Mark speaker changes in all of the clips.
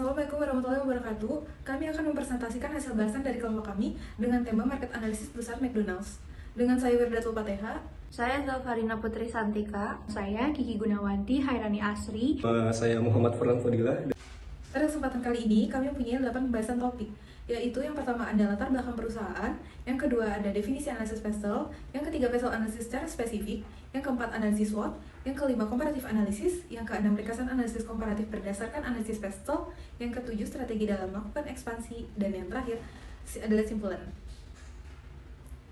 Speaker 1: Assalamualaikum warahmatullahi wabarakatuh. Kami akan mempresentasikan hasil bahasan dari kelompok kami dengan tema Market Analysis Perusahaan McDonald's. Dengan saya Wirdatul Pateha.
Speaker 2: Saya Zalfarina Putri Santika.
Speaker 3: Saya Kiki Gunawanti Hairani Asri.
Speaker 4: Saya Muhammad Furlan Fadilah.
Speaker 1: Pada kesempatan kali ini, kami mempunyai 8 pembahasan topik, yaitu yang pertama ada latar belakang perusahaan, yang kedua ada definisi analisis PESTEL, yang ketiga PESTEL analisis secara spesifik, yang keempat analisis SWOT, yang kelima komparatif analisis, yang keenam ringkasan analisis komparatif berdasarkan analisis PESTEL, yang ketujuh strategi dalam melakukan ekspansi, dan yang terakhir adalah simpulan.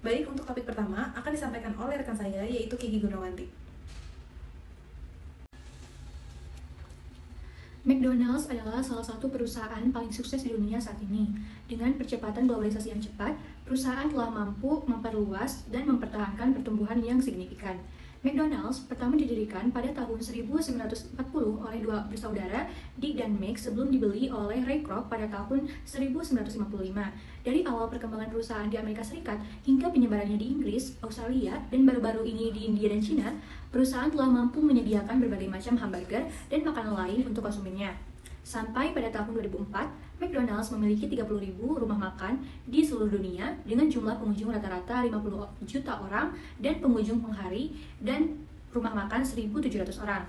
Speaker 1: Baik, untuk topik pertama akan disampaikan oleh rekan saya, yaitu Kiki Gunawanti.
Speaker 3: McDonald's adalah salah satu perusahaan paling sukses di dunia saat ini. Dengan percepatan globalisasi yang cepat, perusahaan telah mampu memperluas dan mempertahankan pertumbuhan yang signifikan. McDonald's pertama didirikan pada tahun 1940 oleh dua bersaudara, Dick dan Meg, sebelum dibeli oleh Ray Kroc pada tahun 1955. Dari awal perkembangan perusahaan di Amerika Serikat hingga penyebarannya di Inggris, Australia, dan baru-baru ini di India dan Cina, perusahaan telah mampu menyediakan berbagai macam hamburger dan makanan lain untuk konsumennya. Sampai pada tahun 2004, McDonald's memiliki 30.000 rumah makan di seluruh dunia dengan jumlah pengunjung rata-rata 50 juta orang dan pengunjung penghari dan rumah makan 1.700 orang.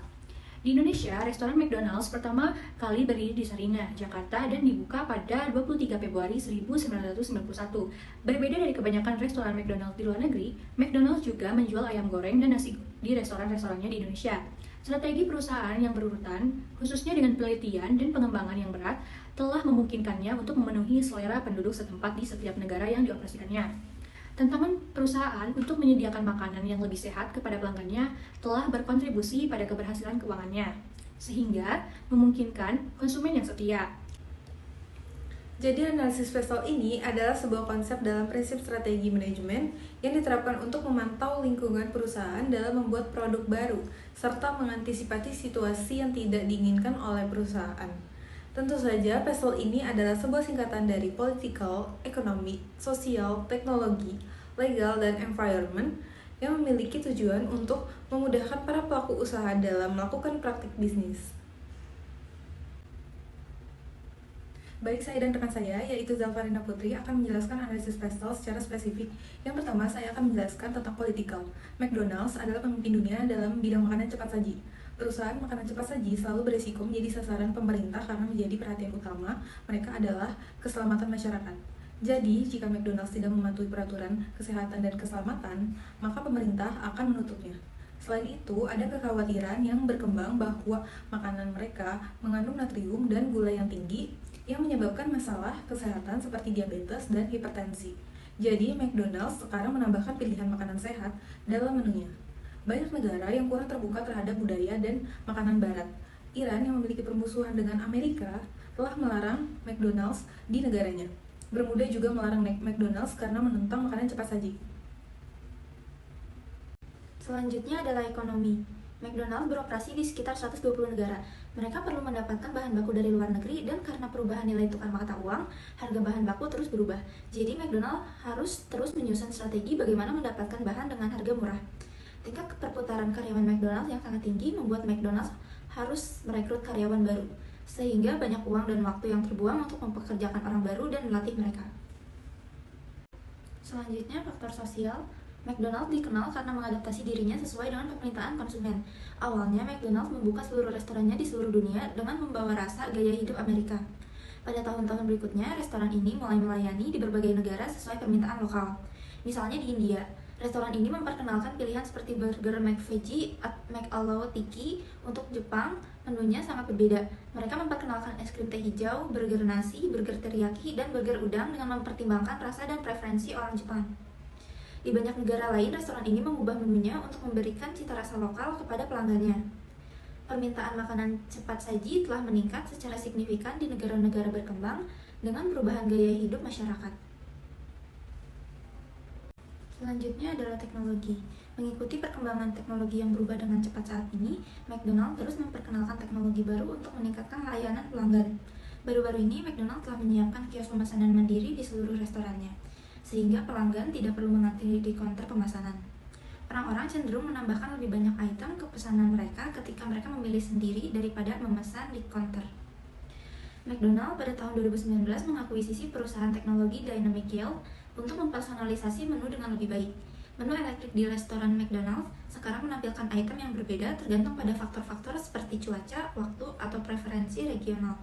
Speaker 3: Di Indonesia, restoran McDonald's pertama kali berdiri di Sarinah, Jakarta dan dibuka pada 23 Februari 1991. Berbeda dari kebanyakan restoran McDonald's di luar negeri, McDonald's juga menjual ayam goreng dan nasi di restoran-restorannya di Indonesia. Strategi perusahaan yang berurutan, khususnya dengan penelitian dan pengembangan yang berat, telah memungkinkannya untuk memenuhi selera penduduk setempat di setiap negara yang dioperasikannya. Tantangan perusahaan untuk menyediakan makanan yang lebih sehat kepada pelanggannya telah berkontribusi pada keberhasilan keuangannya, sehingga memungkinkan konsumen yang setia.
Speaker 1: Jadi analisis PESTEL ini adalah sebuah konsep dalam prinsip strategi manajemen yang diterapkan untuk memantau lingkungan perusahaan dalam membuat produk baru, serta mengantisipasi situasi yang tidak diinginkan oleh perusahaan. Tentu saja, PESTEL ini adalah sebuah singkatan dari Political, Economic, Social, Teknologi, Legal, dan Environment yang memiliki tujuan untuk memudahkan para pelaku usaha dalam melakukan praktik bisnis. Baik, saya dan rekan saya, yaitu Zalfarina Putri, akan menjelaskan analisis PESTEL secara spesifik. Yang pertama, saya akan menjelaskan tentang political. McDonald's adalah pemimpin dunia dalam bidang makanan cepat saji. Perusahaan makanan cepat saji selalu beresiko menjadi sasaran pemerintah karena menjadi perhatian utama mereka adalah keselamatan masyarakat. Jadi, jika McDonald's tidak mematuhi peraturan kesehatan dan keselamatan, maka pemerintah akan menutupnya. Selain itu, ada kekhawatiran yang berkembang bahwa makanan mereka mengandung natrium dan gula yang tinggi yang menyebabkan masalah kesehatan seperti diabetes dan hipertensi. Jadi, McDonald's sekarang menambahkan pilihan makanan sehat dalam menunya. Banyak negara yang kurang terbuka terhadap budaya dan makanan barat. Iran yang memiliki permusuhan dengan Amerika telah melarang McDonald's di negaranya. Bermuda juga melarang McDonald's karena menentang makanan cepat saji.
Speaker 2: Selanjutnya adalah ekonomi. McDonald's beroperasi di sekitar 120 negara. Mereka perlu mendapatkan bahan baku dari luar negeri dan karena perubahan nilai tukar mata uang, harga bahan baku terus berubah. Jadi McDonald's harus terus menyusun strategi bagaimana mendapatkan bahan dengan harga murah. Tingkat perputaran karyawan McDonald's yang sangat tinggi membuat McDonald's harus merekrut karyawan baru, sehingga banyak uang dan waktu yang terbuang untuk mempekerjakan orang baru dan melatih mereka. Selanjutnya, faktor sosial. McDonald's dikenal karena mengadaptasi dirinya sesuai dengan permintaan konsumen. Awalnya, McDonald's membuka seluruh restorannya di seluruh dunia dengan membawa rasa gaya hidup Amerika. Pada tahun-tahun berikutnya, restoran ini mulai melayani di berbagai negara sesuai permintaan lokal. Misalnya di India, restoran ini memperkenalkan pilihan seperti burger McVeggie, McAloo Tiki. Untuk Jepang, menunya sangat berbeda. Mereka memperkenalkan es krim teh hijau, burger nasi, burger teriyaki, dan burger udang dengan mempertimbangkan rasa dan preferensi orang Jepang. Di banyak negara lain, restoran ini mengubah menunya untuk memberikan cita rasa lokal kepada pelanggannya. Permintaan makanan cepat saji telah meningkat secara signifikan di negara-negara berkembang dengan perubahan gaya hidup masyarakat. Selanjutnya adalah teknologi. Mengikuti perkembangan teknologi yang berubah dengan cepat saat ini, McDonald's terus memperkenalkan teknologi baru untuk meningkatkan layanan pelanggan. Baru-baru ini, McDonald's telah menyiapkan kios pemesanan mandiri di seluruh restorannya, sehingga pelanggan tidak perlu mengantri di counter pemesanan. Orang-orang cenderung menambahkan lebih banyak item ke pesanan mereka ketika mereka memilih sendiri daripada memesan di counter. McDonald pada tahun 2019 mengakuisisi perusahaan teknologi Dynamic Yield untuk mempersonalisasi menu dengan lebih baik. Menu elektrik di restoran McDonald sekarang menampilkan item yang berbeda tergantung pada faktor-faktor seperti cuaca, waktu, atau preferensi regional.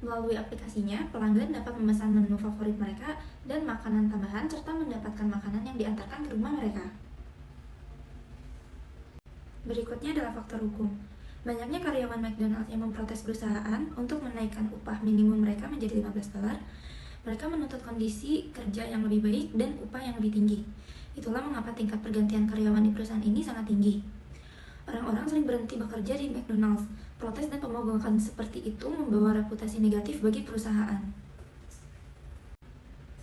Speaker 2: Melalui aplikasinya, pelanggan dapat memesan menu favorit mereka dan makanan tambahan serta mendapatkan makanan yang diantarkan ke rumah mereka. Berikutnya adalah faktor hukum. Banyaknya karyawan McDonald yang memprotes perusahaan untuk menaikkan upah minimum mereka menjadi $15. Mereka menuntut kondisi kerja yang lebih baik dan upah yang lebih tinggi. Itulah mengapa tingkat pergantian karyawan di perusahaan ini sangat tinggi. Orang-orang sering berhenti bekerja di McDonald's. Protes dan pemogokan seperti itu membawa reputasi negatif bagi perusahaan.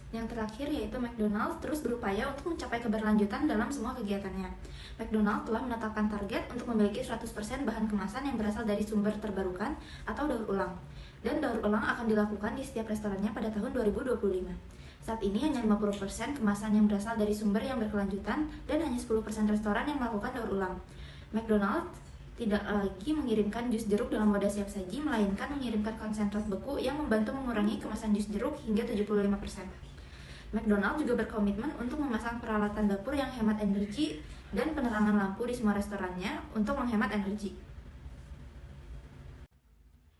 Speaker 2: Yang terakhir yaitu McDonald's terus berupaya untuk mencapai keberlanjutan dalam semua kegiatannya. McDonald's telah menetapkan target untuk memiliki 100% bahan kemasan yang berasal dari sumber terbarukan atau daur ulang. Dan daur ulang akan dilakukan di setiap restorannya pada tahun 2025. Saat ini hanya 50% kemasan yang berasal dari sumber yang berkelanjutan dan hanya 10% restoran yang melakukan daur ulang. McDonald's tidak lagi mengirimkan jus jeruk dalam wadah siap saji, melainkan mengirimkan konsentrat beku yang membantu mengurangi kemasan jus jeruk hingga 75%. McDonald's juga berkomitmen untuk memasang peralatan dapur yang hemat energi dan penerangan lampu di semua restorannya untuk menghemat energi.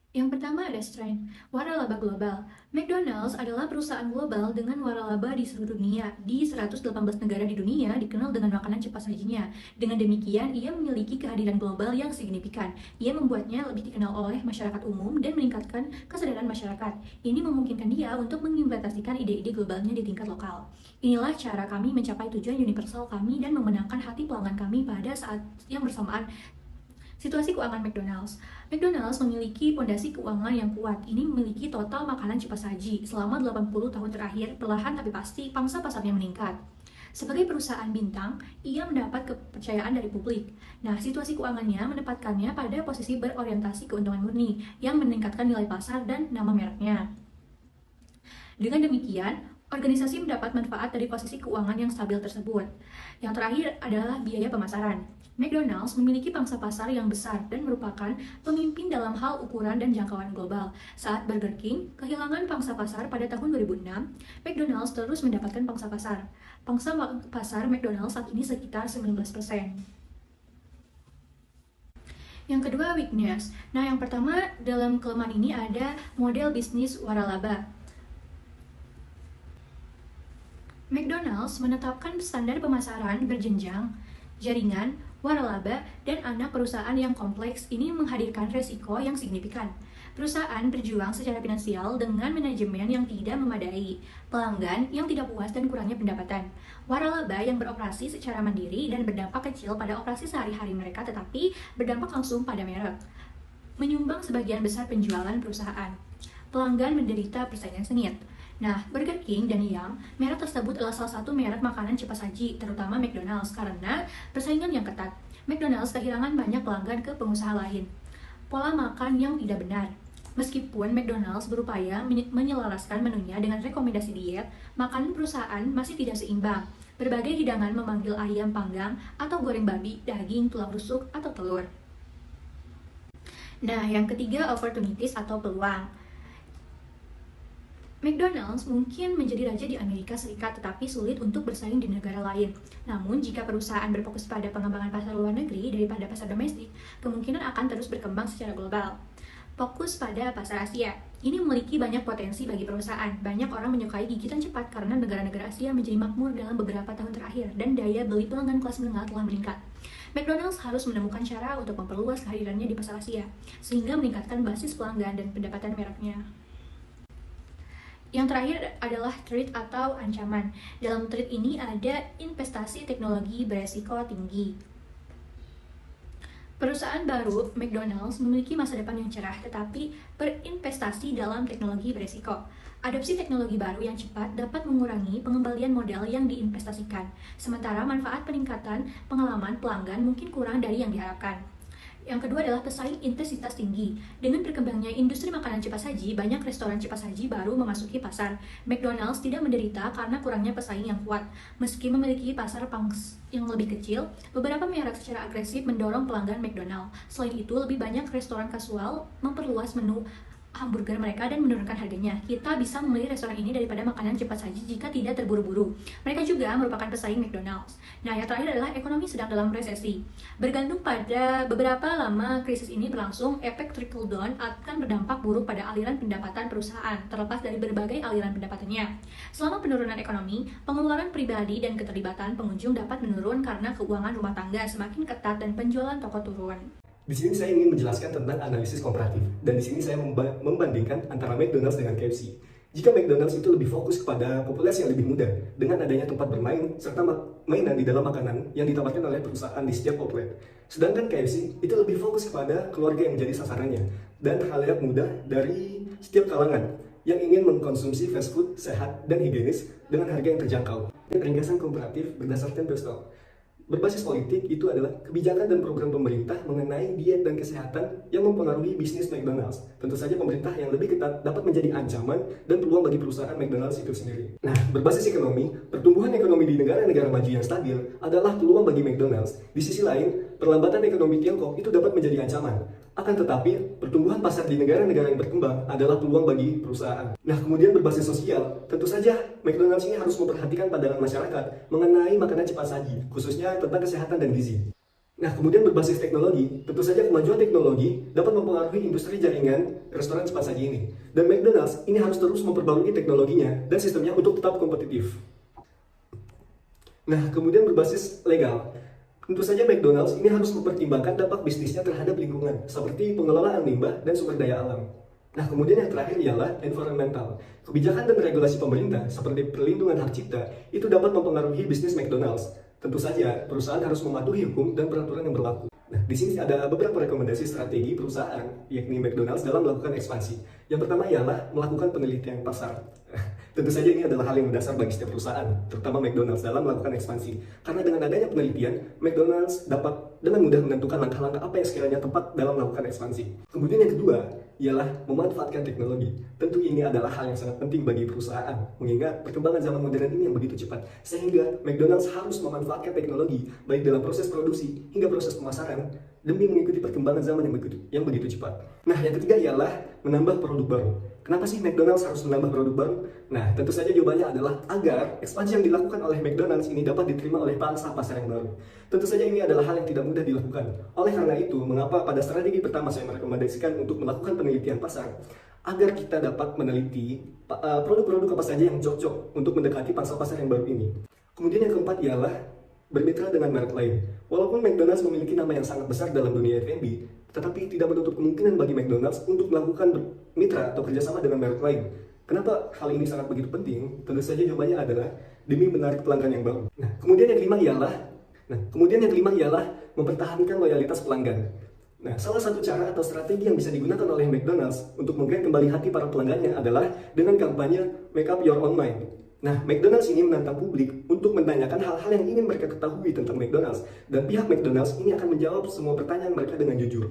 Speaker 3: Yang pertama ada strength, waralaba global. McDonald's adalah perusahaan global dengan waralaba di seluruh dunia. Di 118 negara di dunia dikenal dengan makanan cepat sajinya. Dengan demikian, ia memiliki kehadiran global yang signifikan. Ia membuatnya lebih dikenal oleh masyarakat umum dan meningkatkan kesadaran masyarakat. Ini memungkinkan dia untuk mengimplementasikan ide-ide globalnya di tingkat lokal. Inilah cara kami mencapai tujuan universal kami dan memenangkan hati pelanggan kami pada saat yang bersamaan. Situasi keuangan McDonald's. McDonald's memiliki fondasi keuangan yang kuat. Ini memiliki total makanan cepat saji. Selama 80 tahun terakhir, perlahan tapi pasti pangsa pasarnya meningkat. Sebagai perusahaan bintang, ia mendapat kepercayaan dari publik. Nah, situasi keuangannya menempatkannya pada posisi berorientasi keuntungan murni yang meningkatkan nilai pasar dan nama mereknya. Dengan demikian, organisasi mendapat manfaat dari posisi keuangan yang stabil tersebut. Yang terakhir adalah biaya pemasaran. McDonald's memiliki pangsa pasar yang besar dan merupakan pemimpin dalam hal ukuran dan jangkauan global. Saat Burger King kehilangan pangsa pasar pada tahun 2006, McDonald's terus mendapatkan pangsa pasar. Pangsa pasar McDonald's saat ini sekitar 19%. Yang kedua, weakness. Nah, yang pertama dalam kelemahan ini ada model bisnis waralaba. McDonald's menetapkan standar pemasaran berjenjang, jaringan, waralaba, dan anak perusahaan yang kompleks. Ini menghadirkan resiko yang signifikan. Perusahaan berjuang secara finansial dengan manajemen yang tidak memadai, pelanggan yang tidak puas dan kurangnya pendapatan. Waralaba yang beroperasi secara mandiri dan berdampak kecil pada operasi sehari-hari mereka tetapi berdampak langsung pada merek, menyumbang sebagian besar penjualan perusahaan. Pelanggan menderita persaingan sengit. Nah, Burger King dan Yum, merek tersebut adalah salah satu merek makanan cepat saji, terutama McDonald's, karena persaingan yang ketat. McDonald's kehilangan banyak pelanggan ke pengusaha lain. Pola makan yang tidak benar. Meskipun McDonald's berupaya menyelaraskan menunya dengan rekomendasi diet, makanan perusahaan masih tidak seimbang. Berbagai hidangan memanggil ayam panggang atau goreng babi, daging, tulang rusuk, atau telur. Nah, yang ketiga, opportunities atau peluang. McDonald's mungkin menjadi raja di Amerika Serikat tetapi sulit untuk bersaing di negara lain. Namun, jika perusahaan berfokus pada pengembangan pasar luar negeri daripada pasar domestik, kemungkinan akan terus berkembang secara global. Fokus pada pasar Asia. Ini memiliki banyak potensi bagi perusahaan. Banyak orang menyukai gigitan cepat karena negara-negara Asia menjadi makmur dalam beberapa tahun terakhir dan daya beli pelanggan kelas menengah telah meningkat. McDonald's harus menemukan cara untuk memperluas kehadirannya di pasar Asia, sehingga meningkatkan basis pelanggan dan pendapatan mereknya. Yang terakhir adalah threat atau ancaman. Dalam threat ini ada investasi teknologi beresiko tinggi. Perusahaan baru McDonald's memiliki masa depan yang cerah, tetapi berinvestasi dalam teknologi beresiko. Adopsi teknologi baru yang cepat dapat mengurangi pengembalian modal yang diinvestasikan, sementara manfaat peningkatan pengalaman pelanggan mungkin kurang dari yang diharapkan. Yang kedua adalah pesaing intensitas tinggi. Dengan berkembangnya industri makanan cepat saji, banyak restoran cepat saji baru memasuki pasar. McDonald's tidak menderita karena kurangnya pesaing yang kuat. Meski memiliki pasar yang lebih kecil, beberapa merek secara agresif mendorong pelanggan McDonald's. Selain itu, lebih banyak restoran kasual memperluas menu hamburger mereka dan menurunkan harganya. Kita bisa memilih restoran ini daripada makanan cepat saji jika tidak terburu-buru. Mereka juga merupakan pesaing McDonald's. Nah, yang terakhir adalah ekonomi sedang dalam resesi. Bergantung pada beberapa lama krisis ini berlangsung, efek trickle down akan berdampak buruk pada aliran pendapatan perusahaan, terlepas dari berbagai aliran pendapatannya. Selama penurunan ekonomi, pengeluaran pribadi dan keterlibatan pengunjung dapat menurun karena keuangan rumah tangga semakin ketat dan penjualan toko turun.
Speaker 4: Di sini saya ingin menjelaskan tentang analisis komparatif, dan di sini saya membandingkan antara McDonald's dengan KFC. Jika McDonald's itu lebih fokus kepada populasi yang lebih muda, dengan adanya tempat bermain serta mainan di dalam makanan yang ditawarkan oleh perusahaan di setiap outlet. Sedangkan KFC itu lebih fokus kepada keluarga yang menjadi sasarannya, dan halayak muda dari setiap kalangan yang ingin mengkonsumsi fast food sehat dan higienis dengan harga yang terjangkau. Ringkasan komparatif berdasarkan Bestol. Berbasis politik itu adalah kebijakan dan program pemerintah mengenai diet dan kesehatan yang mempengaruhi bisnis McDonald's. Tentu saja pemerintah yang lebih ketat dapat menjadi ancaman dan peluang bagi perusahaan McDonald's itu sendiri. Nah, berbasis ekonomi, pertumbuhan ekonomi di negara-negara maju yang stabil adalah peluang bagi McDonald's. Di sisi lain, perlambatan ekonomi Tiongkok itu dapat menjadi ancaman. Akan tetapi, pertumbuhan pasar di negara-negara yang berkembang adalah peluang bagi perusahaan. Nah, kemudian berbasis sosial, tentu saja McDonald's ini harus memperhatikan pandangan masyarakat mengenai makanan cepat saji, khususnya tentang kesehatan dan gizi. Nah, kemudian berbasis teknologi, tentu saja kemajuan teknologi dapat mempengaruhi industri jaringan restoran cepat saji ini. Dan McDonald's ini harus terus memperbarui teknologinya dan sistemnya untuk tetap kompetitif. Nah, kemudian berbasis legal. Tentu saja McDonald's ini harus mempertimbangkan dampak bisnisnya terhadap lingkungan, seperti pengelolaan limbah dan sumber daya alam. Nah, kemudian yang terakhir ialah environmental. Kebijakan dan regulasi pemerintah, seperti perlindungan hak cipta, itu dapat mempengaruhi bisnis McDonald's. Tentu saja, perusahaan harus mematuhi hukum dan peraturan yang berlaku. Nah, di sini ada beberapa rekomendasi strategi perusahaan, yakni McDonald's dalam melakukan ekspansi. Yang pertama ialah melakukan penelitian pasar. Tentu saja ini adalah hal yang mendasar bagi setiap perusahaan, terutama McDonald's dalam melakukan ekspansi. Karena dengan adanya penelitian, McDonald's dapat dengan mudah menentukan langkah-langkah apa yang sekiranya tepat dalam melakukan ekspansi. Kemudian yang kedua, ialah memanfaatkan teknologi. Tentu ini adalah hal yang sangat penting bagi perusahaan, mengingat perkembangan zaman modern ini yang begitu cepat. Sehingga McDonald's harus memanfaatkan teknologi, baik dalam proses produksi hingga proses pemasaran, demi mengikuti perkembangan zaman yang begitu cepat. Nah, yang ketiga ialah menambah produk baru. Kenapa sih McDonald's harus menambah produk baru? Nah, tentu saja jawabannya adalah agar ekspansi yang dilakukan oleh McDonald's ini dapat diterima oleh pangsa pasar yang baru. Tentu saja ini adalah hal yang tidak mudah dilakukan. Oleh karena itu, mengapa pada strategi pertama saya merekomendasikan untuk melakukan penelitian pasar, agar kita dapat meneliti produk-produk apa saja yang cocok untuk mendekati pangsa pasar yang baru ini. Kemudian yang keempat ialah bermitra dengan merek lain. Walaupun McDonald's memiliki nama yang sangat besar dalam dunia F&B, tetapi tidak menutup kemungkinan bagi McDonald's untuk melakukan mitra atau kerjasama dengan merek lain. Kenapa hal ini sangat begitu penting? Tentu saja jawabannya adalah demi menarik pelanggan yang baru. Nah, kemudian yang kelima ialah mempertahankan loyalitas pelanggan. Nah, salah satu cara atau strategi yang bisa digunakan oleh McDonald's untuk menggait kembali hati para pelanggannya adalah dengan kampanye Make Up Your Own Mind. Nah, McDonald's ini menantang publik untuk menanyakan hal-hal yang ingin mereka ketahui tentang McDonald's, dan pihak McDonald's ini akan menjawab semua pertanyaan mereka dengan jujur.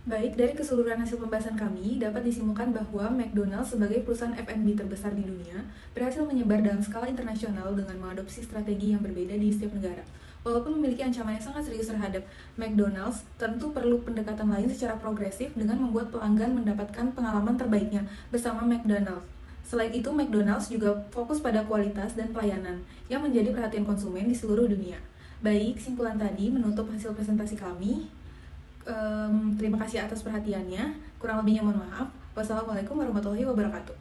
Speaker 1: Baik, dari keseluruhan hasil pembahasan kami, dapat disimpulkan bahwa McDonald's sebagai perusahaan F&B terbesar di dunia berhasil menyebar dalam skala internasional dengan mengadopsi strategi yang berbeda di setiap negara. Walaupun memiliki ancaman yang sangat serius terhadap McDonald's, tentu perlu pendekatan lain secara progresif dengan membuat pelanggan mendapatkan pengalaman terbaiknya bersama McDonald's. Selain itu, McDonald's juga fokus pada kualitas dan pelayanan yang menjadi perhatian konsumen di seluruh dunia. Baik, simpulan tadi menutup hasil presentasi kami. Terima kasih atas perhatiannya. Kurang lebihnya mohon maaf. Wassalamualaikum warahmatullahi wabarakatuh.